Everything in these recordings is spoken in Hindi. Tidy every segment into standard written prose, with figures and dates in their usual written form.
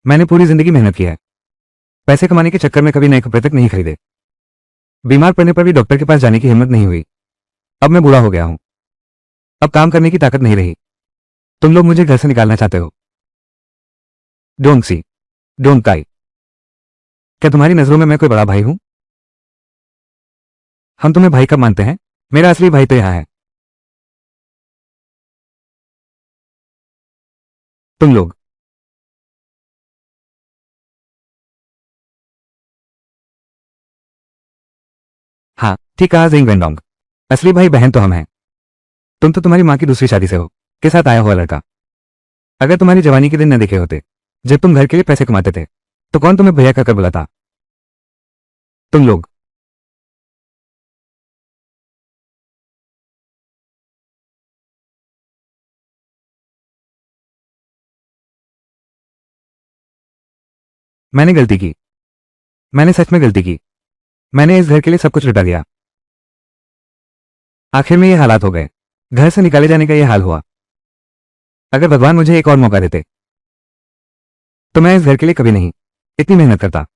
मैंने पूरी जिंदगी मेहनत की है। पैसे कमाने के चक्कर में कभी नए कपड़े तक नहीं खरीदे। बीमार पड़ने पर भी डॉक्टर के पास जाने की हिम्मत नहीं हुई। अब मैं बूढ़ा हो गया हूं। अब काम करने की ताकत नहीं रही। तुम लोग मुझे घर से निकालना चाहते हो। डोंट सी, डोंट काई। क्या तुम्हारी नजरों में मैं कोई बड़ा भाई हूं? हम तुम्हें भाई कब मानते हैं? मेरा असली भाई तो यहां है। तुम लोग। हाँ, ठीक कहा जिंग वेंडोंग। असली भाई बहन तो हम हैं। तुम तो तुम्हारी माँ की दूसरी शादी से हो, के साथ आया हुआ लड़का। अगर तुम्हारी जवानी के दिन न देखे होते, जब तुम घर के लिए पैसे कमाते थे, तो कौन तुम्हें भैया कहकर बुलाता? तुम लोग। मैंने गलती की। मैंने सच में गलती की। मैंने इस घर के लिए सब कुछ लुटा दिया। आखिर में ये हालात हो गए। घर से निकाले जाने का ये हाल हुआ। अगर भगवान मुझे एक और मौका देते, तो मैं इस घर के लिए कभी नहीं इतनी मेहनत करता।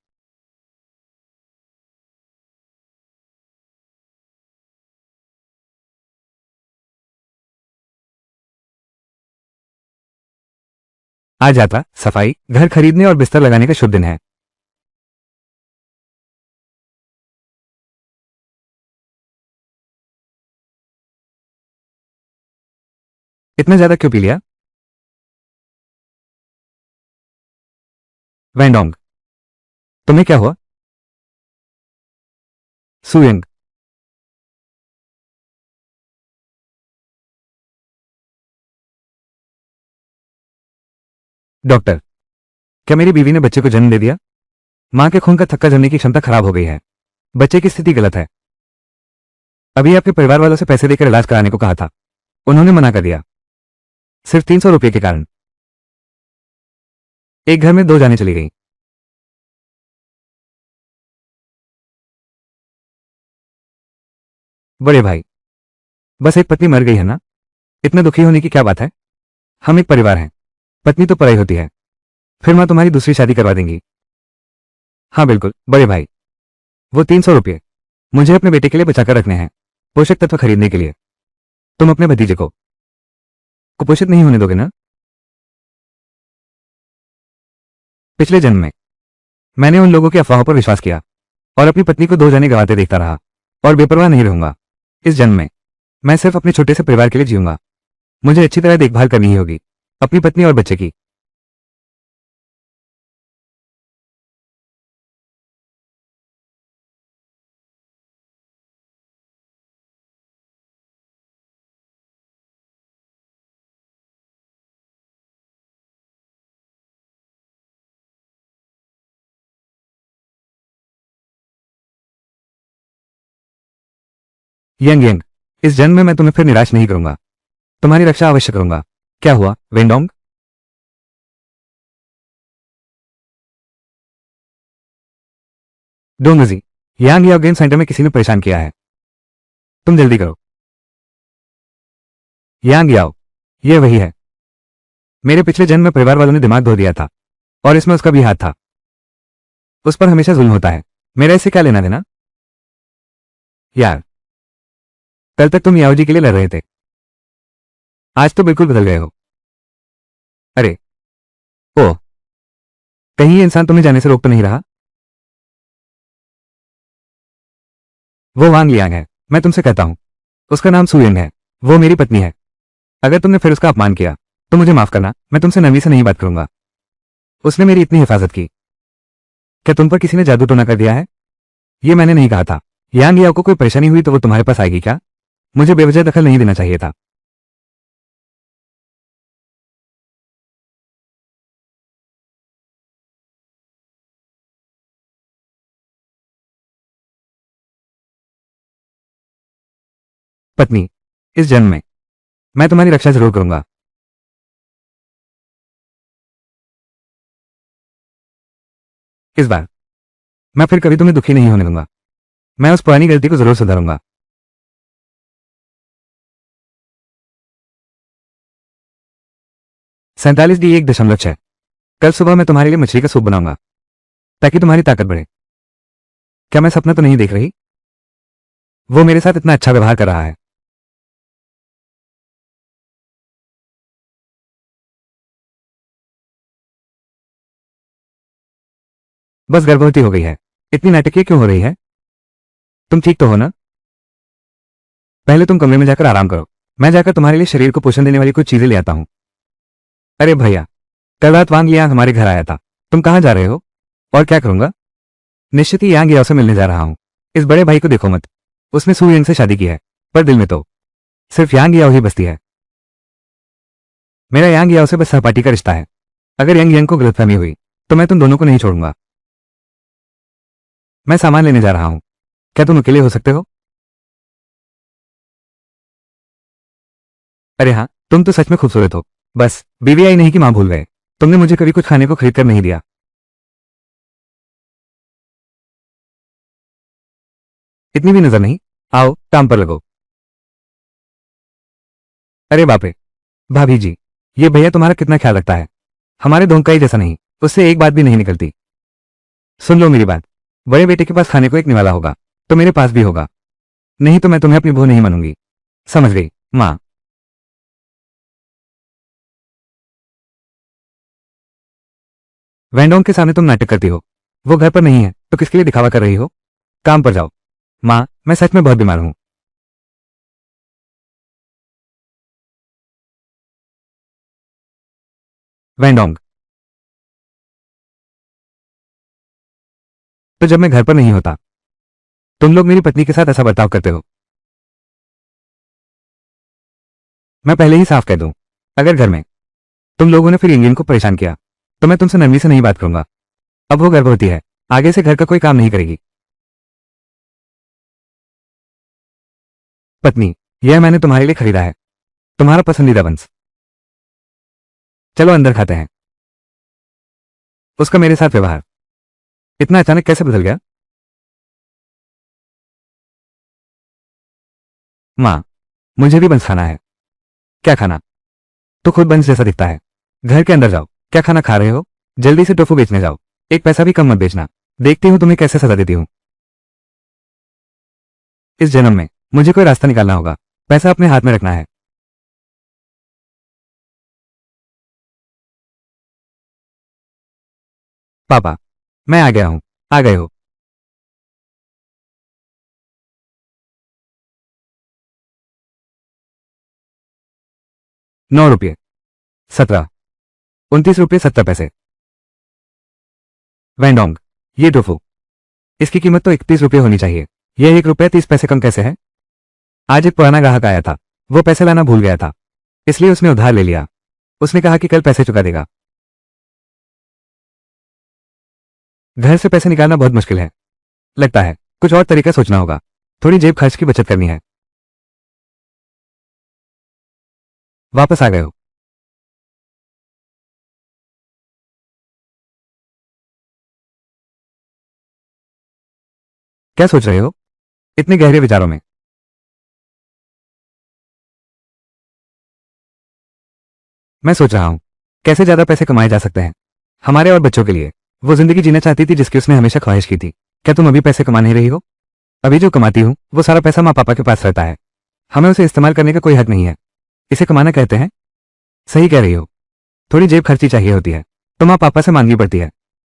आज यात्रा, सफाई, घर खरीदने और बिस्तर लगाने का शुभ दिन है। इतना ज्यादा क्यों पी लिया? वैंडोंग, तुम्हें क्या हुआ? सुयंग। डॉक्टर, क्या मेरी बीवी ने बच्चे को जन्म दे दिया? मां के खून का थक्का जमने की क्षमता खराब हो गई है। बच्चे की स्थिति गलत है। अभी आपके परिवार वालों से पैसे देकर इलाज कराने को कहा था। उन्होंने मना कर दिया। सिर्फ 300 रुपये के कारण। एक घर में दो जाने चली गई। बड़े भाई, बस एक पत्नी मर गई है ना? इतना दुखी होने की क्या बात है? हम एक परिवार हैं। पत्नी तो पराई होती है। फिर मां तुम्हारी दूसरी शादी करवा देंगी। हाँ बिल्कुल, बड़े भाई। वो 300 रुपये मुझे अपने बेटे के लिए बचाकर रखने हैं, पोषक तत्व खरीदने के लिए। तुम अपने भतीजे को कुपोषित नहीं होने दोगे ना? पिछले जन्म में मैंने उन लोगों की अफवाहों पर विश्वास किया और अपनी पत्नी को दो जाने गंवाते देखता रहा, और बेपरवाह नहीं रहूंगा। इस जन्म में मैं सिर्फ अपने छोटे से परिवार के लिए जीऊंगा। मुझे अच्छी तरह देखभाल करनी ही होगी, अपनी पत्नी और बच्चे की। यंग यंग, इस जन्म में मैं तुम्हें फिर निराश नहीं करूंगा। तुम्हारी रक्षा अवश्य करूंगा। क्या हुआ, वेंडोंग? डोंगजी, यांग याओ गेम सेंटर में किसी ने परेशान किया है। तुम जल्दी करो। यांग याओ, ये वही है। मेरे पिछले जन्म में परिवार वालों ने दिमाग धो दिया था, और इसमें उसका भी हाथ था। उस पर हमेशा जुल्म होता है। मेरा इससे क्या लेना देना? यार, कल तक तुम याओ जी के लिए लड़ रहे थे। आज तो बिल्कुल बदल गए हो। अरे, ओह, कहीं ये इंसान तुम्हें जाने से रोक तो नहीं रहा? वो वांग लियांग है। मैं तुमसे कहता हूं, उसका नाम सुयंग है। वो मेरी पत्नी है। अगर तुमने फिर उसका अपमान किया, तो मुझे माफ करना, मैं तुमसे नमी से नहीं बात करूंगा। उसने मेरी इतनी हिफाजत की। क्या तुम पर किसी ने जादू टोना कर दिया है? ये मैंने नहीं कहा था। यांग याओ को कोई परेशानी हुई तो वो तुम्हारे पास आएगी क्या? मुझे बेवजह दखल नहीं देना चाहिए था। पत्नी, इस जन्म में मैं तुम्हारी रक्षा जरूर करूंगा। इस बार मैं फिर कभी तुम्हें दुखी नहीं होने दूंगा। मैं उस पुरानी गलती को जरूर सुधारूंगा। 47 डी 1.6। कल सुबह मैं तुम्हारे लिए मछली का सूप बनाऊंगा ताकि तुम्हारी ताकत बढ़े। क्या मैं सपना तो नहीं देख रही? वो मेरे साथ इतना अच्छा व्यवहार कर रहा है। बस गर्भवती हो गई है। इतनी नाटकीय क्यों हो रही है? तुम ठीक तो हो ना? पहले तुम कमरे में जाकर आराम करो। मैं जाकर तुम्हारे लिए शरीर को पोषण देने वाली कुछ चीजें ले आता हूं। अरे भैया, कल रात वांग लियांग हमारे घर आया था। तुम कहां जा रहे हो? और क्या करूंगा? निश्चित ही यांग याओ से मिलने जा रहा हूं। इस बड़े भाई को देखो मत। उसने सू यंग से शादी की है, पर दिल में तो सिर्फ यांग याओ ही बसती है। मेरा यांग याओ से बस सहपाठी का रिश्ता है। अगर यंग यंग को गलतफहमी हुई तो मैं तुम दोनों को नहीं छोड़ूंगा। मैं सामान लेने जा रहा हूं। क्या तुम अकेले हो सकते हो? अरे हाँ, तुम तो सच में खूबसूरत हो। बस बीवी आई नहीं कि मां भूल गए। तुमने मुझे कभी कुछ खाने को खरीद कर नहीं दिया। इतनी भी नजर नहीं। आओ काम पर लगो। अरे बाप रे, भाभी जी, ये भैया तुम्हारा कितना ख्याल रखता है। हमारे धोंका जैसा नहीं, उससे एक बात भी नहीं निकलती। सुन लो मेरी बात। बड़े बेटे के पास खाने को एक निवाला होगा तो मेरे पास भी होगा। नहीं तो मैं तुम्हें अपनी बहू नहीं मानूंगी। समझ गई माँ? वैंडोंग के सामने तुम नाटक करती हो। वो घर पर नहीं है तो किसके लिए दिखावा कर रही हो? काम पर जाओ। माँ, मैं सच में बहुत बीमार हूं। वैंडोंग, तो जब मैं घर पर नहीं होता तुम लोग मेरी पत्नी के साथ ऐसा बर्ताव करते हो। मैं पहले ही साफ कह दूं, अगर घर में तुम लोगों ने फिर इंडियन को परेशान किया तो मैं तुमसे नरमी से नहीं बात करूंगा। अब वो गर्भवती है, आगे से घर का कोई काम नहीं करेगी। पत्नी, यह मैंने तुम्हारे लिए खरीदा है, तुम्हारा पसंदीदा बंस। चलो अंदर खाते हैं। उसका मेरे साथ व्यवहार इतना अचानक कैसे बदल गया? माँ, मुझे भी बंस खाना है। क्या खाना? तो खुद बंस जैसा दिखता है। घर के अंदर जाओ। क्या खाना खा रहे हो? जल्दी से टोफू बेचने जाओ। एक पैसा भी कम मत बेचना। देखती हूँ तुम्हें कैसे सजा देती हूँ। इस जन्म में मुझे कोई रास्ता निकालना होगा। पैसा अपने हाथ में रखना है। पापा, मैं आ गया हूं। आ गए हो? 9 रुपये, 17, 29 रुपये 70 पैसे। वैंडोंग, ये टोफू, इसकी कीमत तो 31 रुपये होनी चाहिए। यह 1 रुपया 30 पैसे कम कैसे है? आज एक पुराना ग्राहक आया था। वो पैसे लाना भूल गया था, इसलिए उसने उधार ले लिया। उसने कहा कि कल पैसे चुका देगा। घर से पैसे निकालना बहुत मुश्किल है। लगता है कुछ और तरीका सोचना होगा। थोड़ी जेब खर्च की बचत करनी है। वापस आ गए हो? क्या सोच रहे हो इतने गहरे विचारों में? मैं सोच रहा हूं कैसे ज्यादा पैसे कमाए जा सकते हैं हमारे और बच्चों के लिए। वो जिंदगी जीना चाहती थी जिसकी उसने हमेशा ख्वाहिश की थी। क्या तुम अभी पैसे कमा नहीं रही हो? अभी जो कमाती हूं वो सारा पैसा माँ पापा के पास रहता है। हमें उसे इस्तेमाल करने का कोई हक नहीं है। इसे कमाना कहते हैं। सही कह रही हो। थोड़ी जेब खर्ची चाहिए होती है तो माँ पापा से मांगनी पड़ती है।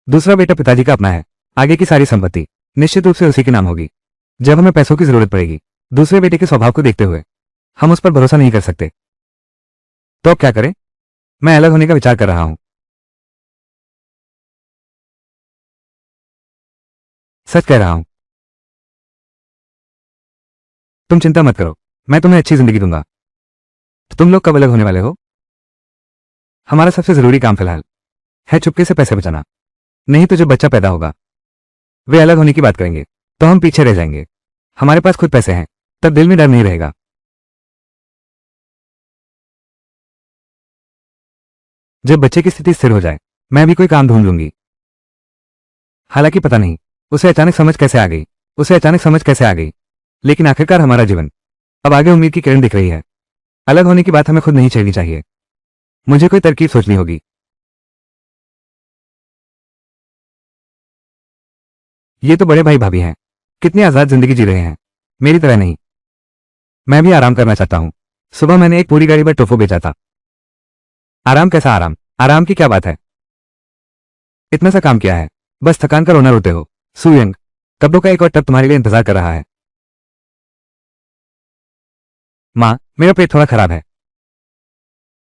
दूसरा बेटा पिताजी का अपना है। आगे की सारी संपत्ति निश्चित रूप से उसी के नाम होगी। जब हमें पैसों की जरूरत पड़ेगी, दूसरे बेटे के स्वभाव को देखते हुए हम उस पर भरोसा नहीं कर सकते। तो अब क्या करें? मैं अलग होने का विचार कर रहा हूं। सच कह रहा हूं। तुम चिंता मत करो, मैं तुम्हें अच्छी जिंदगी दूंगा। तो तुम लोग कब अलग होने वाले हो? हमारा सबसे जरूरी काम फिलहाल है चुपके से पैसे बचाना। नहीं तो जब बच्चा पैदा होगा वे अलग होने की बात करेंगे तो हम पीछे रह जाएंगे। हमारे पास खुद पैसे हैं, तब दिल में डर नहीं रहेगा। जब बच्चे की स्थिति स्थिर हो जाए मैं भी कोई काम ढूंढ लूंगी। हालांकि पता नहीं उसे अचानक समझ कैसे आ गई। लेकिन आखिरकार हमारा जीवन अब आगे उम्मीद की किरण दिख रही है। अलग होने की बात हमें खुद नहीं छेड़नी चाहिए। मुझे कोई तरकीब सोचनी होगी। ये तो बड़े भाई भाभी हैं, कितनी आजाद जिंदगी जी रहे हैं, मेरी तरह नहीं। मैं भी आराम करना चाहता हूँ। सुबह मैंने एक पूरी गाड़ी पर टोफू बेचा था। आराम कैसा आराम, आराम की क्या बात है। इतना सा काम किया है, बस थकान का रोना रोते हो। सुयंग, कपड़ों का एक और टब तुम्हारे लिए इंतजार कर रहा है। माँ, मेरा पेट थोड़ा खराब है।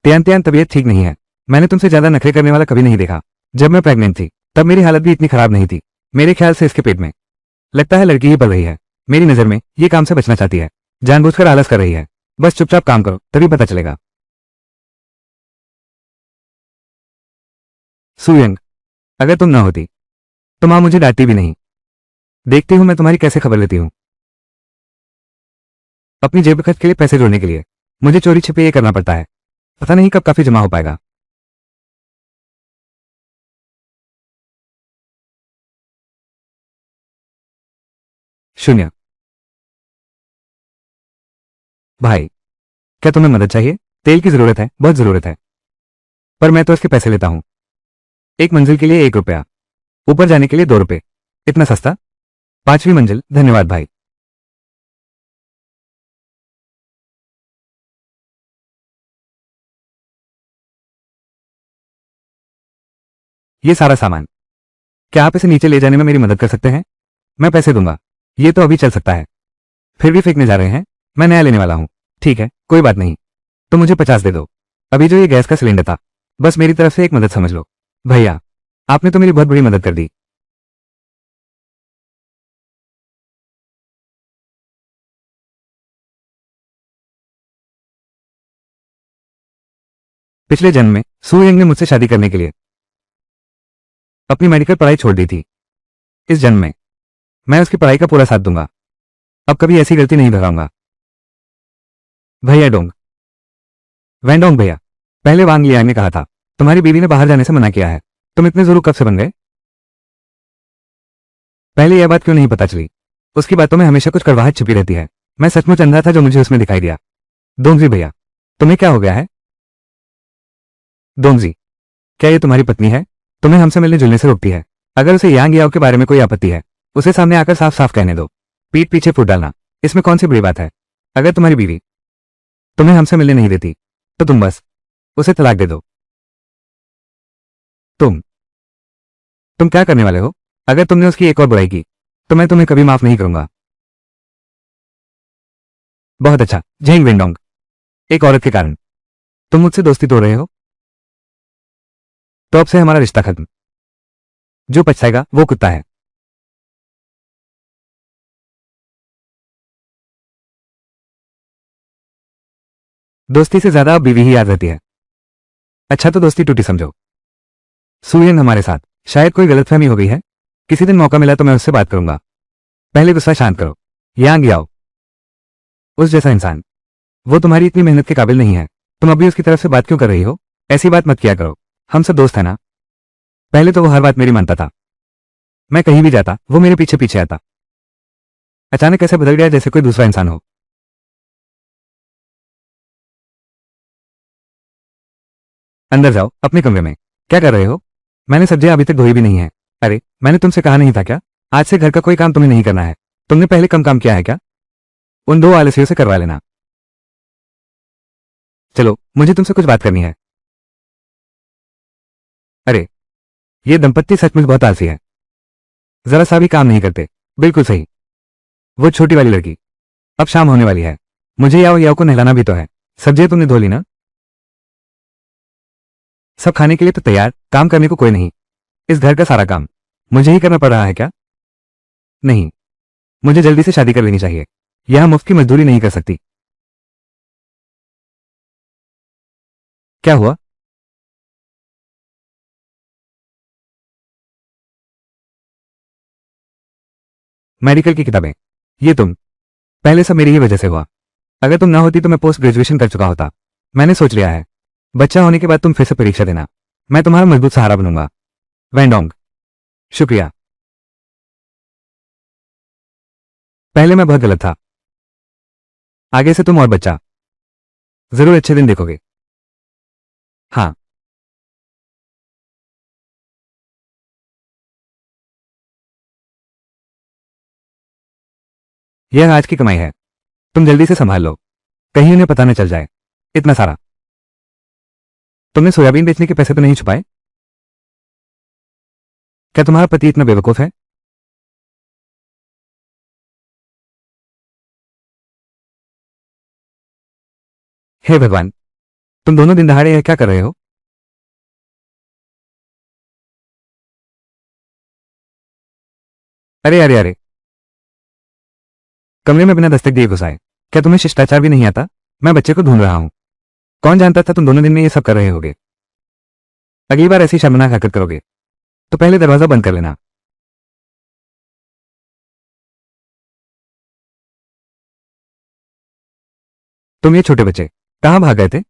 त्यान त्यान तबीयत ठीक नहीं है। मैंने तुमसे ज्यादा नखरे करने वाला कभी नहीं देखा। जब मैं प्रेग्नेंट थी तब मेरी हालत भी इतनी खराब नहीं थी। मेरे ख्याल से इसके पेट में लगता है लड़की ही पल रही है। मेरी नजर में ये काम से बचना चाहती है, जानबूझकर आलस कर रही है। बस चुपचाप काम करो, तभी पता चलेगा। सुयंग, अगर तुम ना होती तो माँ मुझे डांटती भी नहीं। देखती हूँ मैं तुम्हारी कैसे खबर लेती हूँ। अपनी जेब खर्च के लिए पैसे जोड़ने के लिए मुझे चोरी छिपे ये करना पड़ता है। पता नहीं कब काफी जमा हो पाएगा। शून्य। भाई, क्या तुम्हें मदद चाहिए? तेल की जरूरत है, बहुत जरूरत है। पर मैं तो इसके पैसे लेता हूँ। एक मंजिल के लिए 1 रुपया, ऊपर जाने के लिए 2 रुपए। इतना सस्ता। 5वीं मंजिल, धन्यवाद भाई। ये सारा सामान, क्या आप इसे नीचे ले जाने में मेरी मदद कर सकते हैं? मैं पैसे दूंगा। ये तो अभी चल सकता है। फिर भी फेंकने जा रहे हैं? मैं नया लेने वाला हूँ। ठीक है, कोई बात नहीं। तो मुझे 50 दे दो। अभी जो ये गैस का सिलेंडर था, बस मेरी तरफ से एक मदद समझ लो। भैया, आपने तो मेरी बहुत बड़ी मदद कर दी। पिछले जन्म में सूर्यंग ने मुझसे शादी करने के लिए अपनी मेडिकल पढ़ाई छोड़ दी थी। इस जन्म में मैं उसकी पढ़ाई का पूरा साथ दूंगा। अब कभी ऐसी गलती नहीं दोहराऊंगा। भैया डोंग, वैंडोंग भैया। पहले वांग लियांग ने कहा था तुम्हारी बीवी ने बाहर जाने से मना किया है। तुम इतने जरूर कब से बन गए? पहले यह बात क्यों नहीं पता चली? उसकी बातों में हमेशा कुछ कड़वाहट छिपी रहती है। मैं सचमुच अंधा था जो मुझे उसमें दिखाई दिया। दोंगजी भैया, तुम्हें क्या हो गया है? दोंगजी, क्या ये तुम्हारी पत्नी है? तुम्हें हमसे मिलने जुलने से रोकती है। अगर उसे यांग याओ के बारे में कोई आपत्ति है, उसे सामने आकर साफ साफ कहने दो। पीठ पीछे फूट डालना, इसमें कौन सी बुरी बात है? अगर तुम्हारी बीवी तुम्हें हमसे मिलने नहीं देती, तो तुम बस उसे तलाक दे दो। तुम तुम क्या करने वाले हो? अगर तुमने उसकी एक और बुराई की, तो मैं तुम्हें कभी माफ नहीं करूंगा। बहुत अच्छा, झेंग विंडोंग। एक औरत के कारण तुम मुझसे दोस्ती तोड़ रहे हो? तो अब से हमारा रिश्ता खत्म। जो पछताएगा वो कुत्ता है। दोस्ती से ज्यादा अब बीवी ही याद रहती है। अच्छा, तो दोस्ती टूटी समझो। सूर्यन हमारे साथ शायद कोई गलतफहमी हो गई है। किसी दिन मौका मिला तो मैं उससे बात करूंगा। पहले गुस्सा शांत करो। यांग याओ, उस जैसा इंसान, वो तुम्हारी इतनी मेहनत के काबिल नहीं है। तुम अभी उसकी तरफ से बात क्यों कर रही हो? ऐसी बात मत किया करो। हम सब दोस्त हैं ना। पहले तो वो हर बात मेरी मानता था। मैं कहीं भी जाता वो मेरे पीछे पीछे आता। अचानक ऐसे बदल गया जैसे कोई दूसरा इंसान हो। अंदर जाओ अपने कमरे में। क्या कर रहे हो? मैंने सब्जियां अभी तक धोई भी नहीं है। अरे, मैंने तुमसे कहा नहीं था क्या? आज से घर का कोई काम तुम्हें नहीं करना है। तुमने पहले कम काम किया है क्या? उन 2 आलसियों से करवा लेना। चलो, मुझे तुमसे कुछ बात करनी है। अरे, ये दंपत्ति सचमुच बहुत आलसी है। जरा सा भी काम नहीं करते। बिल्कुल सही। वो छोटी वाली लड़की। अब शाम होने वाली है। मुझे याओ याओ को नहलाना भी तो है। सब्जियां तुमने धो ली ना? सब खाने के लिए तो तैयार, काम करने को कोई नहीं। इस घर का सारा काम मुझे ही करना पड़ रहा है क्या? नहीं, मुझे जल्दी से शादी कर लेनी चाहिए। यह मुफ्त की मजदूरी नहीं कर सकती। क्या हुआ? मेडिकल की किताबें। ये तुम। पहले सब मेरी ही वजह से हुआ। अगर तुम ना होती तो मैं पोस्ट ग्रेजुएशन कर चुका होता। मैंने सोच लिया है, बच्चा होने के बाद तुम फिर से परीक्षा देना। मैं तुम्हारा मजबूत सहारा बनूंगा। वैंडोंग, शुक्रिया। पहले मैं बहुत गलत था। आगे से तुम और बच्चा जरूर अच्छे दिन देखोगे। हाँ। यह आज की कमाई है, तुम जल्दी से संभाल लो, कहीं उन्हें पता न चल जाए। इतना सारा तुमने सोयाबीन बेचने के पैसे तो नहीं छुपाए? क्या तुम्हारा पति इतना बेवकूफ है? हे भगवान, तुम दोनों दिन दहाड़े यह क्या कर रहे हो? अरे अरे अरे, कमरे में बिना दस्तक दिए घुस आए। क्या तुम्हें शिष्टाचार भी नहीं आता? मैं बच्चे को ढूंढ रहा हूं। कौन जानता था तुम दोनों दिन में ये सब कर रहे होगे। अगली बार ऐसी शर्मनाक हरकत करोगे तो पहले दरवाजा बंद कर लेना। तुम ये छोटे बच्चे कहां भाग गए थे?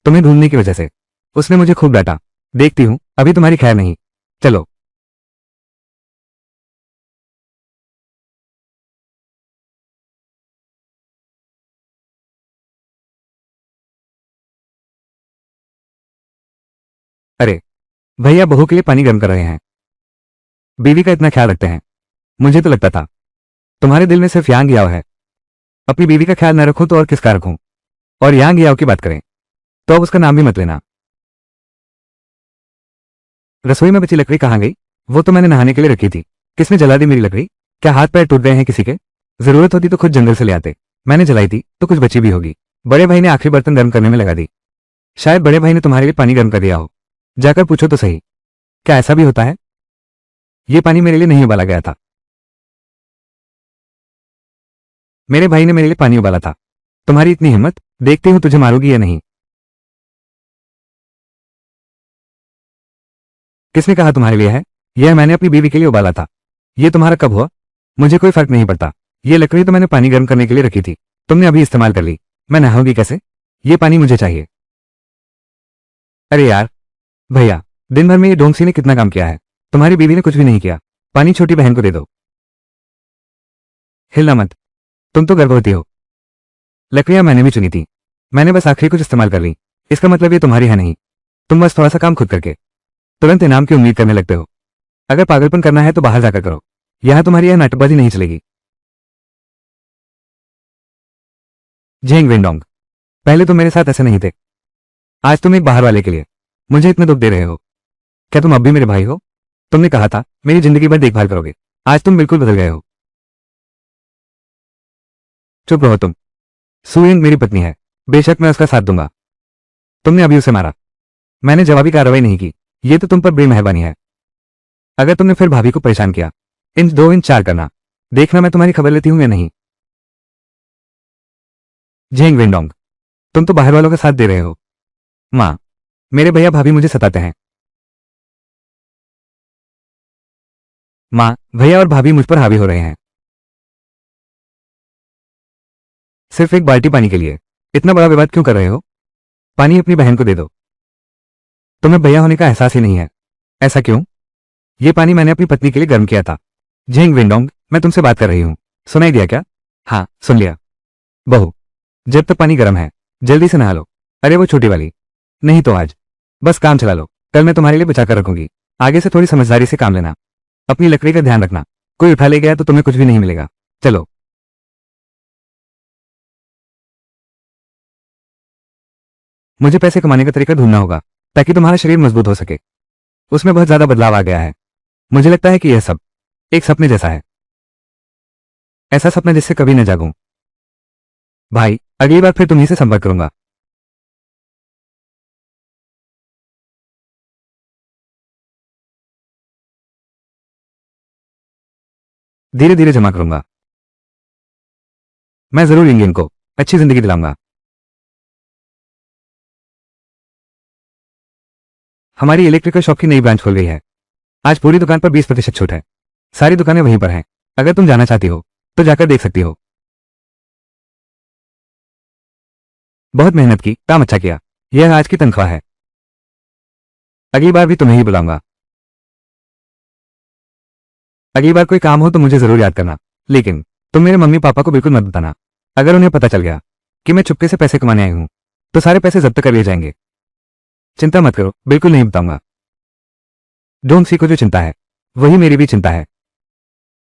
तुम्हें ढूंढने की वजह से उसने मुझे खूब डांटा। देखती हूं अभी तुम्हारी खैर नहीं। चलो। अरे, भैया बहू के लिए पानी गर्म कर रहे हैं। बीवी का इतना ख्याल रखते हैं। मुझे तो लगता था तुम्हारे दिल में सिर्फ यांग याव है। अपनी बीवी का ख्याल न रखूं तो और किसका रखूं? और यांग याव की बात करें तो अब उसका नाम भी मत लेना। रसोई में बची लकड़ी कहाँ गई? वो तो मैंने नहाने के लिए रखी थी। किसने जला दी मेरी लकड़ी? क्या हाथ पैर टूट गए हैं किसी के? जरूरत होती तो खुद जंगल से ले आते। मैंने जलाई थी तो कुछ बची भी होगी। बड़े भाई ने आखिरी बर्तन गर्म करने में लगा दी। शायद बड़े भाई ने तुम्हारे लिए पानी गर्म कर दिया हो। जाकर पूछो तो सही। क्या ऐसा भी होता है? ये पानी मेरे लिए नहीं उबाला गया था। मेरे भाई ने मेरे लिए पानी उबाला था। तुम्हारी इतनी हिम्मत, देखती हूं तुझे मारूंगी या नहीं। किसने कहा तुम्हारे लिए है? यह मैंने अपनी बीवी के लिए उबाला था। ये तुम्हारा कब हुआ? मुझे कोई फर्क नहीं पड़ता। ये लकड़ी तो मैंने पानी गर्म करने के लिए रखी थी। तुमने अभी इस्तेमाल कर ली। मैं नहाऊंगी कैसे? ये पानी मुझे चाहिए। अरे यार, भैया, दिन भर में ये डोंगसी ने कितना काम किया है। तुम्हारी बीवी ने कुछ भी नहीं किया। पानी छोटी बहन को दे दो। हिलना मत, तुम तो गर्भवती हो। लकड़ियां मैंने भी चुनी थी। मैंने बस आखिरी कुछ इस्तेमाल कर ली। इसका मतलब ये तुम्हारी है नहीं। तुम बस थोड़ा सा काम खुद करके तुरंत इनाम की उम्मीद करने लगते हो। अगर पागलपन करना है तो बाहर जाकर करो। यहां तुम्हारी यह नाटकबाजी नहीं चलेगी। झेंग वेंडोंग, पहले तुम मेरे साथ ऐसे नहीं थे। आज तुम एक बाहर वाले के लिए मुझे इतना दुख दे रहे हो। क्या तुम अब भी मेरे भाई हो? तुमने कहा था मेरी जिंदगी भर देखभाल करोगे। आज तुम बिल्कुल बदल गए हो। चुप रहो तुम। सुयिंग मेरी पत्नी है। बेशक मैं उसका साथ दूंगा। तुमने अभी उसे मारा। मैंने जवाबी कार्रवाई नहीं की। ये तो तुम पर बड़ी मेहरबानी है। अगर तुमने फिर भाभी को परेशान किया, इंच 2 इंच 4 करना। देखना मैं तुम्हारी खबर लेती हूं या नहीं। झेंग वेंडोंग, तुम तो बाहर वालों का साथ दे रहे हो। माँ, मेरे भैया भाभी मुझे सताते हैं। माँ, भैया और भाभी मुझ पर हावी हो रहे हैं। सिर्फ एक बाल्टी पानी के लिए इतना बड़ा विवाद क्यों कर रहे हो? पानी अपनी बहन को दे दो। तुम्हें भैया होने का एहसास ही नहीं है। ऐसा क्यों? ये पानी मैंने अपनी पत्नी के लिए गर्म किया था। झेंग विंडोंग, मैं तुमसे बात कर रही हूं। सुनाई दिया क्या? हाँ, सुन लिया। बहू, जब तक पानी गर्म है जल्दी से नहा लो। अरे वो छोटी वाली, नहीं तो आज बस काम चला लो। कल मैं तुम्हारे लिए बचाकर रखूंगी। आगे से थोड़ी समझदारी से काम लेना। अपनी लकड़ी का ध्यान रखना। कोई उठा ले गया तो तुम्हें कुछ भी नहीं मिलेगा। चलो। मुझे पैसे कमाने का तरीका ढूंढना होगा ताकि तुम्हारा शरीर मजबूत हो सके। उसमें बहुत ज्यादा बदलाव आ गया है। मुझे लगता है कि यह सब एक सपने जैसा है। ऐसा सपना जिससे कभी न जागूं। भाई, अगली बार फिर तुम्ही से संपर्क करूंगा। धीरे धीरे जमा करूंगा। मैं जरूर इंडियन को अच्छी जिंदगी दिलाऊंगा। हमारी इलेक्ट्रिकल शॉप की नई ब्रांच खुल गई है। आज पूरी दुकान पर 20% छूट है। सारी दुकानें वहीं पर हैं। अगर तुम जाना चाहती हो तो जाकर देख सकती हो। बहुत मेहनत की, काम अच्छा किया। यह आज की तनख्वाह है। अगली बार भी तुम्हें ही बुलाऊंगा। अगली बार कोई काम हो तो मुझे जरूर याद करना। लेकिन तुम मेरे मम्मी पापा को बिल्कुल मत बताना। अगर उन्हें पता चल गया कि मैं चुपके से पैसे कमाने आई हूं तो सारे पैसे जब्त कर लिए जाएंगे। चिंता मत करो, बिल्कुल नहीं बताऊंगा। डोंग सी को जो चिंता है वही मेरी भी चिंता है।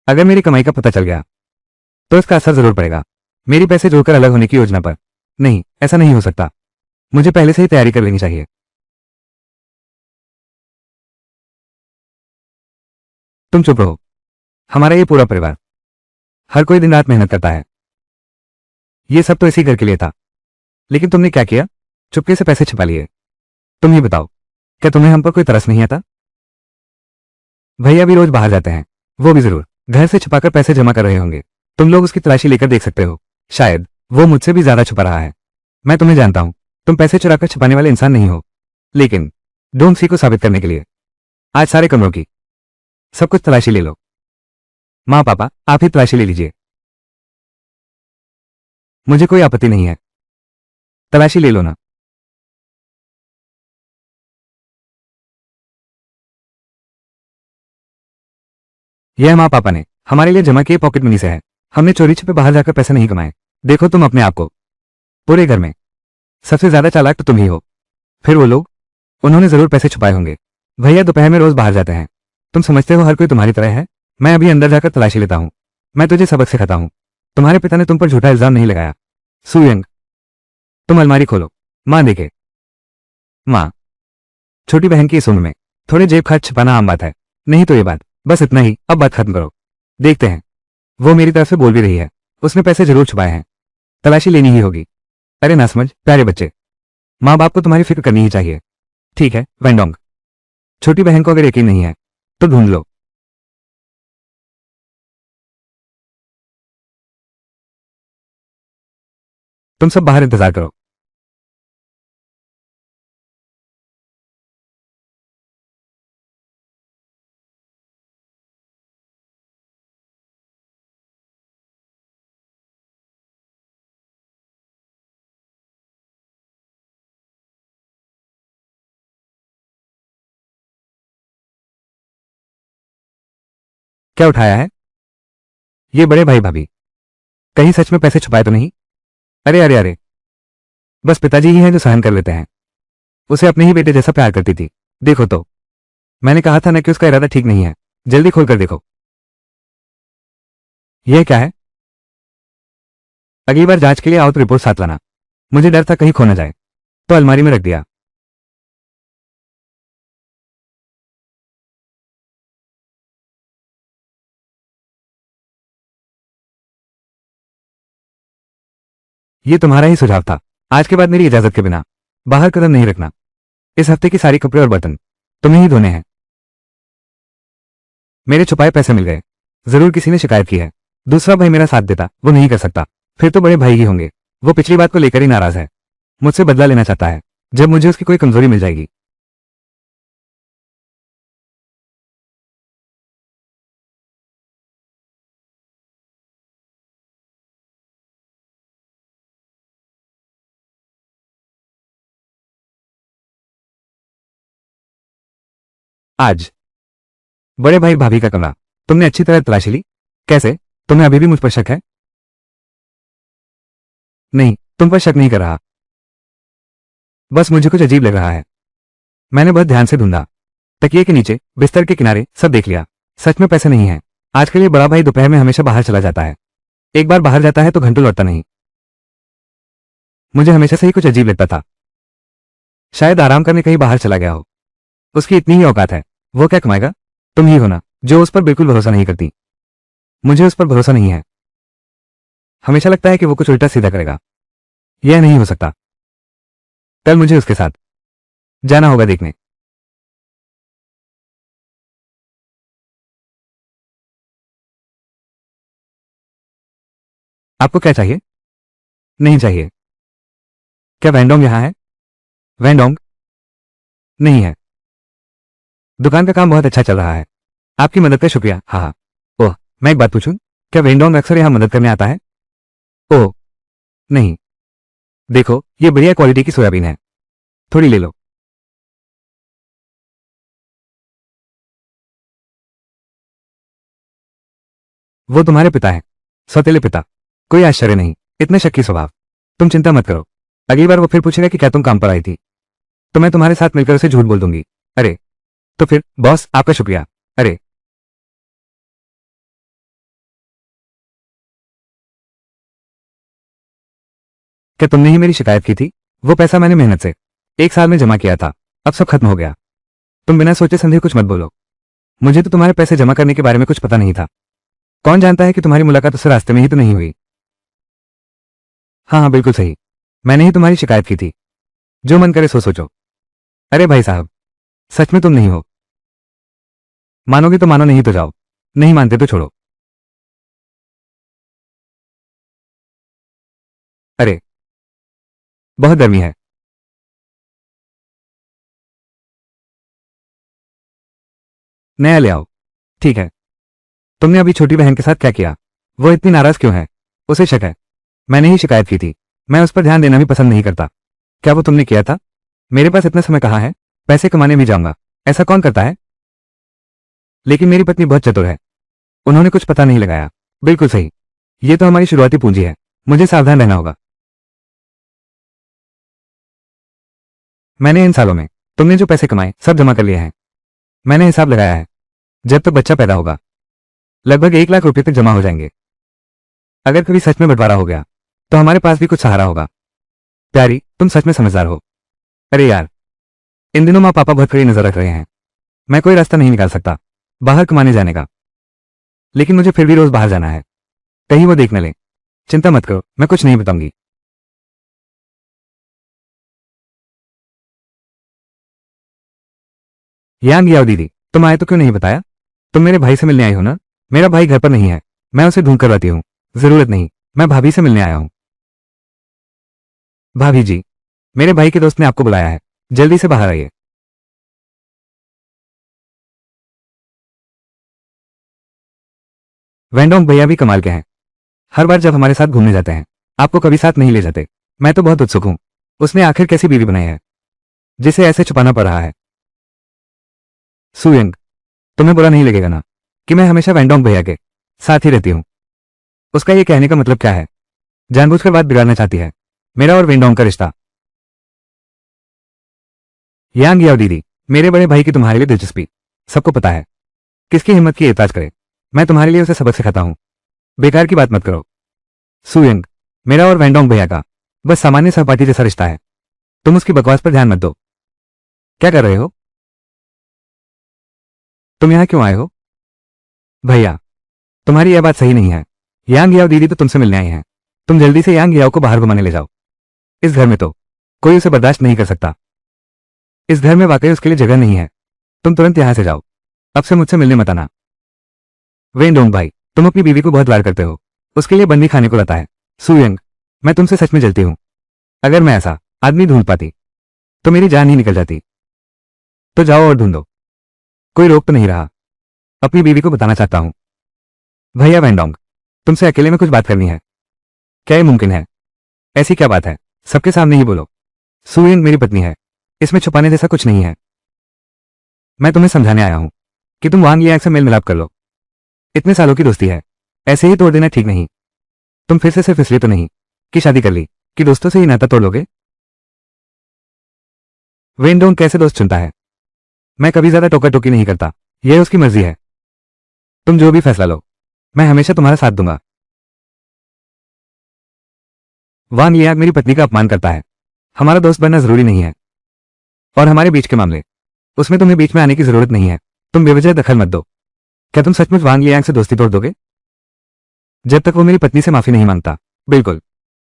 अगर मेरी कमाई का पता चल गया तो इसका असर जरूर पड़ेगा मेरी पैसे जोड़कर अलग होने की योजना पर। नहीं, ऐसा नहीं हो सकता। मुझे पहले से ही तैयारी कर लेनी चाहिए। तुम चुप रहो। हमारा ये पूरा परिवार हर कोई दिन रात मेहनत करता है। ये सब तो इसी घर के लिए था। लेकिन तुमने क्या किया? चुपके से पैसे छिपा लिए। तुम ही बताओ, क्या तुम्हें हम पर कोई तरस नहीं आता? भैया भी रोज बाहर जाते हैं, वो भी जरूर घर से छिपाकर पैसे जमा कर रहे होंगे। तुम लोग उसकी तलाशी लेकर देख सकते हो। शायद वो मुझसे भी ज्यादा छुपा रहा है। मैं तुम्हें जानता हूं, तुम पैसे चुराकर छिपाने वाले इंसान नहीं हो। लेकिन डोंट सी को साबित करने के लिए आज सारे कमरों की सब कुछ तलाशी ले लो। माँ पापा, आप ही तलाशी ले लीजिए। मुझे कोई आपत्ति नहीं है, तलाशी ले लो ना। यह माँ पापा ने हमारे लिए जमा किए पॉकेट मनी से है। हमने चोरी छिपे बाहर जाकर पैसे नहीं कमाए। देखो तुम अपने आप को, पूरे घर में सबसे ज्यादा चालाक तो तुम ही हो। फिर वो लोग, उन्होंने जरूर पैसे छुपाए होंगे। भैया दोपहर में रोज बाहर जाते हैं। तुम समझते हो हर कोई तुम्हारी तरह है? मैं अभी अंदर जाकर तलाशी लेता हूँ। मैं तुझे सबक सिखाता हूँ। तुम्हारे पिता ने तुम पर झूठा इल्जाम नहीं लगाया। सुयंग, तुम अलमारी खोलो। माँ देखे। माँ, छोटी बहन की इस उम्र में थोड़े जेब खर्च छिपाना आम बात है। नहीं तो ये बात, बस इतना ही, अब बात खत्म करो। देखते हैं, वो मेरी तरफ से बोल भी रही है। उसने पैसे जरूर छुपाए हैं, तलाशी लेनी ही होगी। अरे ना समझ प्यारे बच्चे, माँ बाप को तुम्हारी फिक्र करनी ही चाहिए। ठीक है वेंडोंग, छोटी बहन को अगर यकीन नहीं है तो ढूंढ लो। तुम सब बाहर इंतजार करो। क्या उठाया है? ये बड़े भाई भाभी कहीं सच में पैसे छुपाए तो नहीं? अरे अरे अरे, बस पिताजी ही हैं जो सहन कर लेते हैं। उसे अपने ही बेटे जैसा प्यार करती थी। देखो तो, मैंने कहा था ना कि उसका इरादा ठीक नहीं है। जल्दी खोल कर देखो। यह क्या है? अगली बार जांच के लिए आओ तो रिपोर्ट साथ लाना। मुझे डर था कहीं खो ना जाए, तो अलमारी में रख दिया। ये तुम्हारा ही सुझाव था। आज के बाद मेरी इजाजत के बिना बाहर कदम नहीं रखना। इस हफ्ते की सारी कपड़े और बर्तन तुम्हें ही धोने हैं। मेरे छुपाए पैसे मिल गए। जरूर किसी ने शिकायत की है। दूसरा भाई मेरा साथ देता, वो नहीं कर सकता। फिर तो बड़े भाई ही होंगे। वो पिछली बात को लेकर ही नाराज है। मुझसे बदला लेना चाहता है जब मुझे उसकी कोई कमजोरी मिल जाएगी। आज बड़े भाई भाभी का कमरा तुमने अच्छी तरह तलाशी ली? कैसे? तुम्हें अभी भी मुझ पर शक है? नहीं, तुम पर शक नहीं कर रहा। बस मुझे कुछ अजीब लग रहा है। मैंने बहुत ध्यान से ढूंढा, तकिए के नीचे, बिस्तर के किनारे, सब देख लिया। सच में पैसे नहीं है। आज के लिए बड़ा भाई दोपहर में हमेशा बाहर चला जाता है। एक बार बाहर जाता है तो घंटों लौटता नहीं। मुझे हमेशा से ही कुछ अजीब लगता था। शायद आराम करने कहीं बाहर चला गया हो। उसकी इतनी ही औकात है। वो क्या कमाएगा? तुम ही हो ना जो उस पर बिल्कुल भरोसा नहीं करती। मुझे उस पर भरोसा नहीं है। हमेशा लगता है कि वो कुछ उल्टा सीधा करेगा। यह नहीं हो सकता। कल मुझे उसके साथ जाना होगा देखने। आपको क्या चाहिए? नहीं चाहिए। क्या वैंडोंग यहाँ है? वैंडोंग नहीं है। दुकान का काम बहुत अच्छा चल रहा है। आपकी मदद का शुक्रिया। हाँ हाँ। ओह, मैं एक बात पूछूं? क्या वेंडोंग अक्सर यहाँ मदद करने आता है? ओह नहीं, देखो ये बढ़िया क्वालिटी की सोयाबीन है, थोड़ी ले लो। वो तुम्हारे पिता है, सौतेले पिता। कोई आश्चर्य नहीं, इतने शक्की स्वभाव। तुम चिंता मत करो। अगली बार वो फिर पूछेगा कि क्या तुम काम पर आई थी, तो मैं तुम्हारे साथ मिलकर उसे झूठ बोल दूंगी। अरे, तो फिर बॉस आपका शुक्रिया। अरे क्या तुमने ही मेरी शिकायत की थी? वो पैसा मैंने मेहनत से 1 साल में जमा किया था, अब सब खत्म हो गया। तुम बिना सोचे समझे कुछ मत बोलो। मुझे तो तुम्हारे पैसे जमा करने के बारे में कुछ पता नहीं था। कौन जानता है कि तुम्हारी मुलाकात उस रास्ते में ही तो नहीं हुई। हाँ हाँ, बिल्कुल सही, मैंने ही तुम्हारी शिकायत की थी। जो मन करे सो सोचो। अरे भाई साहब, सच में तुम नहीं हो। मानोगे तो मानो, नहीं तो जाओ, नहीं मानते तो छोड़ो। अरे, बहुत गर्मी है। नया ले आओ। ठीक है। तुमने अभी छोटी बहन के साथ क्या किया? वो इतनी नाराज क्यों है? उसे शक है। मैंने ही शिकायत की थी। मैं उस पर ध्यान देना भी पसंद नहीं करता। क्या वो तुमने किया था? मेरे पास इतना समय कहाँ है? पैसे कमाने भी जाऊंगा। ऐसा कौन करता है? लेकिन मेरी पत्नी बहुत चतुर है, उन्होंने कुछ पता नहीं लगाया। बिल्कुल सही, ये तो हमारी शुरुआती पूंजी है, मुझे सावधान रहना होगा। मैंने इन सालों में तुमने जो पैसे कमाए सब जमा कर लिए हैं। मैंने हिसाब लगाया है, जब तक बच्चा पैदा होगा लगभग 1 लाख रुपए तक जमा हो जाएंगे। अगर कभी सच में बंटवारा हो गया तो हमारे पास भी कुछ सहारा होगा। प्यारी, तुम सच में समझदार हो। अरे यार, इन दिनों माँ पापा बहुत कड़ी नजर रख रहे हैं। मैं कोई रास्ता नहीं निकाल सकता बाहर कमाने जाने का, लेकिन मुझे फिर भी रोज बाहर जाना है, कहीं वो देख न ले। चिंता मत करो, मैं कुछ नहीं बताऊंगी। यांग याओ दीदी, तुम आए तो क्यों नहीं बताया? तुम मेरे भाई से मिलने आई हो ना? मेरा भाई घर पर नहीं है, मैं उसे ढूंढ कर लाती हूँ। जरूरत नहीं, मैं भाभी से मिलने आया हूँ। भाभी जी, मेरे भाई के दोस्त ने आपको बुलाया है, जल्दी से बाहर आइए। वैंडोंग भैया भी कमाल के हैं, हर बार जब हमारे साथ घूमने जाते हैं आपको कभी साथ नहीं ले जाते। मैं तो बहुत उत्सुक हूँ, उसने आखिर कैसी बीवी बनाई है जिसे ऐसे छुपाना पड़ रहा है। सुयंग, तुम्हें बुरा नहीं लगेगा ना कि मैं हमेशा वैंडोंग भैया के साथ ही रहती हूँ? उसका ये कहने का मतलब क्या है? जानबूझकर बात बिगाड़ना चाहती है मेरा और वेंडोंग का रिश्ता। यांग याओ दीदी, मेरे बड़े भाई की तुम्हारे लिए दिलचस्पी सबको पता है। किसकी हिम्मत की एहताज करे? मैं तुम्हारे लिए उसे सबक सिखाता हूँ, बेकार की बात मत करो। सुयंग, मेरा और वैंडोंग भैया का बस सामान्य सहपाठी जैसा रिश्ता है, तुम उसकी बकवास पर ध्यान मत दो। क्या कर रहे हो? तुम यहाँ क्यों आए हो? भैया, तुम्हारी यह बात सही नहीं है। यांग याओ दीदी तो तुमसे मिलने आई हैं, तुम जल्दी से यांग याओ को बाहर घुमाने ले जाओ। इस घर में तो कोई उसे बर्दाश्त नहीं कर सकता। इस घर में वाकई उसके लिए जगह नहीं है। तुम तुरंत यहां से जाओ, अब से मुझसे मिलने मत आना। वेंडोंग भाई, तुम अपनी बीवी को बहुत प्यार करते हो, उसके लिए बंदी खाने को रहता है। सुयंग, मैं तुमसे सच में जलती हूँ। अगर मैं ऐसा आदमी ढूंढ पाती तो मेरी जान ही निकल जाती। तो जाओ और ढूंढो, कोई रोक तो नहीं रहा। अपनी बीवी को बताना चाहता हूँ। भैया वेंडोंग, तुमसे अकेले में कुछ बात करनी है। क्या ये मुमकिन है? ऐसी क्या बात है, सबके सामने ही बोलो। सुयंग मेरी पत्नी है, इसमें छुपाने जैसा कुछ नहीं है। मैं तुम्हें समझाने आया हूं कि तुम वांग लियांग से मेल मिलाप कर लो। इतने सालों की दोस्ती है, ऐसे ही तोड़ देना ठीक नहीं। तुम फिर से सिर्फ इसलिए तो नहीं कि शादी कर ली कि दोस्तों से ही नाता तोड़ लोगे? वेंडोंग कैसे दोस्त चुनता है? मैं कभी ज्यादा टोका टोकी नहीं करता, यह उसकी मर्जी है। तुम जो भी फैसला लो, मैं हमेशा तुम्हारा साथ दूंगा। वांग लियांग मेरी पत्नी का अपमान करता है, हमारा दोस्त बनना जरूरी नहीं है। और हमारे बीच के मामले, उसमें तुम्हें बीच में आने की जरूरत नहीं है। तुम बेवजह दखल मत दो। क्या तुम सचमुच वांग लियांग से दोस्ती तोड़ दोगे? जब तक वो मेरी पत्नी से माफी नहीं मांगता। बिल्कुल,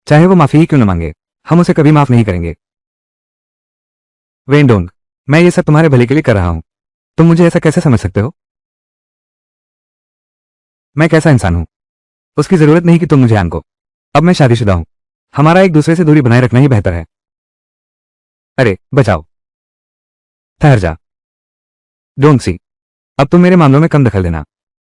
चाहे वो माफी ही क्यों न मांगे, हम उसे कभी माफ नहीं करेंगे। वेंडोंग, मैं ये सब तुम्हारे भले के लिए कर रहा हूं, तुम मुझे ऐसा कैसे समझ सकते हो? मैं कैसा इंसान हूं? उसकी जरूरत नहीं कि तुम मुझे आनको। अब मैं शादीशुदा हूं, हमारा एक दूसरे से दूरी बनाए रखना ही बेहतर है। अरे बचाओ, ठहर जा। डोंट सी, अब तुम मेरे मामलों में कम दखल देना।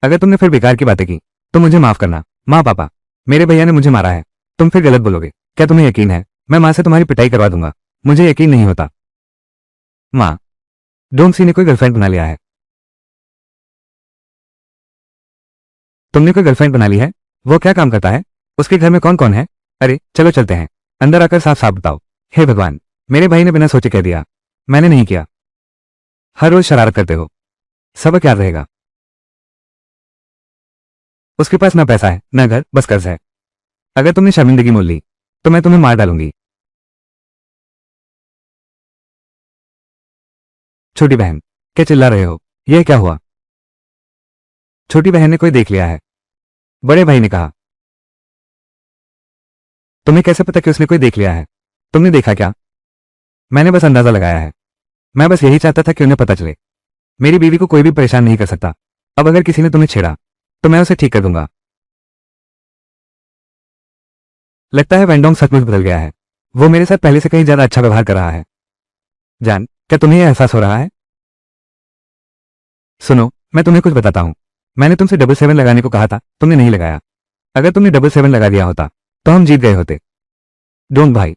अगर तुमने फिर बेकार की बातें की तो मुझे माफ करना। माँ पापा, मेरे भैया ने मुझे मारा है, तुम फिर गलत बोलोगे। क्या तुम्हें यकीन है मैं माँ से तुम्हारी पिटाई करवा दूंगा? मुझे यकीन नहीं होता। माँ, डोंगसी ने कोई गर्लफ्रेंड बना लिया है। तुमने कोई गर्लफ्रेंड बना ली है? वो क्या काम करता है? उसके घर में कौन कौन है? अरे चलो चलते हैं, अंदर आकर साफ साफ बताओ। हे भगवान, मेरे भाई ने बिना सोचे कह दिया, मैंने नहीं किया। हर रोज शरारत करते हो, सबक याद रहेगा। उसके पास ना पैसा है ना घर, बस कर्ज है। अगर तुमने शर्मिंदगी मोल ली तो मैं तुम्हें मार डालूंगी। छोटी बहन, क्या चिल्ला रहे हो? यह क्या हुआ? छोटी बहन ने कोई देख लिया है। बड़े भाई ने कहा। तुम्हें कैसे पता कि उसने कोई देख लिया है? तुमने देखा क्या? मैंने बस अंदाजा लगाया है। मैं बस यही चाहता था कि उन्हें पता चले मेरी बीवी को कोई भी परेशान नहीं कर सकता। अब अगर किसी ने तुम्हें छेड़ा तो मैं उसे ठीक कर दूंगा। लगता है वेंडोंग सचमुच बदल गया है। वो मेरे साथ पहले से कहीं ज्यादा अच्छा व्यवहार कर रहा है। जान, क्या तुम्हें यह एहसास हो रहा है? सुनो, मैं तुम्हें कुछ बताता हूं। मैंने तुमसे 777 लगाने को कहा था, तुमने नहीं लगाया। अगर तुमने 777 लगा दिया होता तो हम जीत गए होते। डोंग भाई,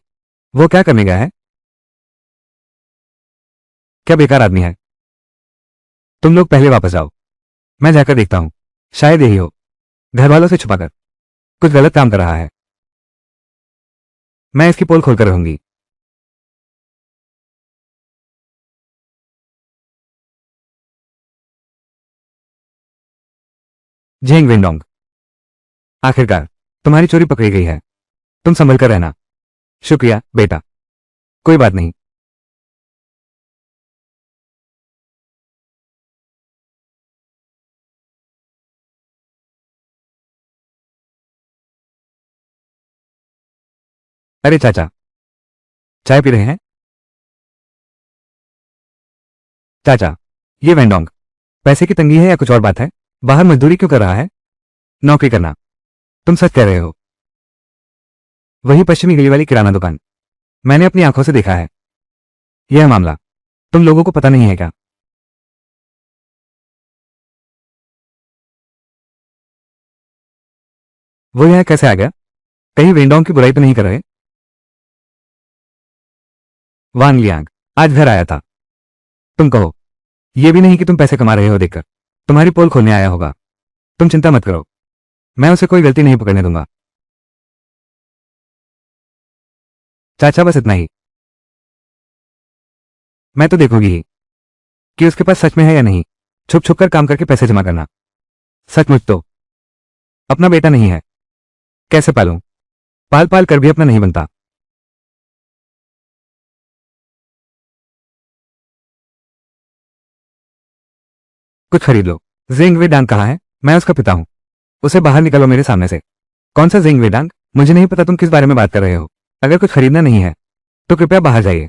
वो क्या करने गया है? क्या बेकार आदमी है। तुम लोग पहले वापस जाओ, मैं जाकर देखता हूं। शायद यही हो, घर वालों से छुपाकर कुछ गलत काम कर रहा है। मैं इसकी पोल खोलकर रहूंगी। झेंग वेंडोंग, आखिरकार तुम्हारी चोरी पकड़ी गई है। तुम संभल कर रहना। शुक्रिया बेटा। कोई बात नहीं। अरे चाचा, चाय पी रहे हैं? चाचा, ये वेंडोंग पैसे की तंगी है या कुछ और बात है? बाहर मजदूरी क्यों कर रहा है? नौकरी करना। तुम सच कह रहे हो। वही पश्चिमी गली वाली किराना दुकान। मैंने अपनी आंखों से देखा है। यह मामला तुम लोगों को पता नहीं है क्या? वो यह कैसे आ गया? कहीं वेंडोंग की बुराई तो नहीं कर रहे? वांग लियांग आज घर आया था। तुम कहो, यह भी नहीं कि तुम पैसे कमा रहे हो देखकर तुम्हारी पोल खोलने आया होगा। तुम चिंता मत करो, मैं उसे कोई गलती नहीं पकड़ने दूंगा। चाचा बस इतना ही। मैं तो देखूंगी ही कि उसके पास सच में है या नहीं। छुप छुप कर काम करके पैसे जमा करना सचमुच तो अपना बेटा नहीं है। कैसे पालूं? पाल पाल कर भी अपना नहीं बनता। कुछ खरीद लो। जिंग वेडांग कहाँ है? मैं उसका पिता हूं। उसे बाहर निकालो मेरे सामने से। कौन सा जिंग वेडांग? मुझे नहीं पता तुम किस बारे में बात कर रहे हो। अगर कुछ खरीदना नहीं है तो कृपया बाहर जाइए।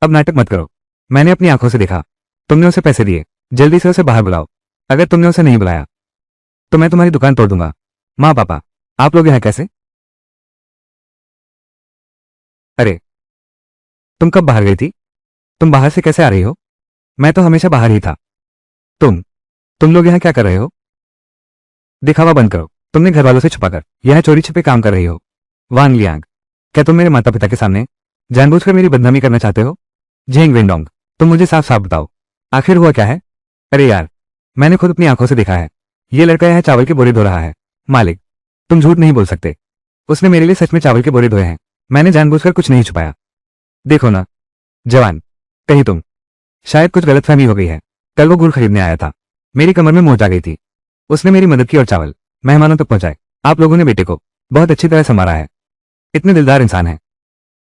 अब नाटक मत करो। मैंने अपनी आंखों से देखा। तुमने उसे पैसे दिए। जल्दी से उसे बाहर बुलाओ। अगर तुमने उसे नहीं बुलाया तो मैं तुम्हारी दुकान तोड़ दूंगा। माँ पापा, आप लोग यहाँ कैसे? अरे, तुम कब बाहर गई थी? तुम बाहर से कैसे आ रही हो? मैं तो हमेशा बाहर ही था। तुम तुम लोग यहाँ क्या कर रहे हो? दिखावा बंद करो। तुमने घर वालों से छुपाकर यह चोरी छिपे काम कर रही हो। वान लियांग, क्या तुम मेरे माता पिता के सामने जानबूझकर मेरी बदनामी करना चाहते हो? झेंग वेंडोंग, तुम मुझे साफ साफ बताओ, आखिर हुआ क्या है? अरे यार, मैंने खुद अपनी आंखों से देखा है। ये लड़का यह चावल के बोरे धो रहा है। मालिक, तुम झूठ नहीं बोल सकते। उसने मेरे लिए सच में चावल के बोरे धोए हैं। मैंने जानबूझकर कुछ नहीं छुपाया। देखो ना जवान, कहीं तुम शायद कुछ गलतफहमी हो गई है। कल वो गुड़ खरीदने आया था। मेरी कमर में मोच आ गई थी। उसने मेरी मदद की और चावल मेहमानों तक पहुंचाए। आप लोगों ने बेटे को बहुत अच्छी तरह संवारा है। इतने दिलदार इंसान है।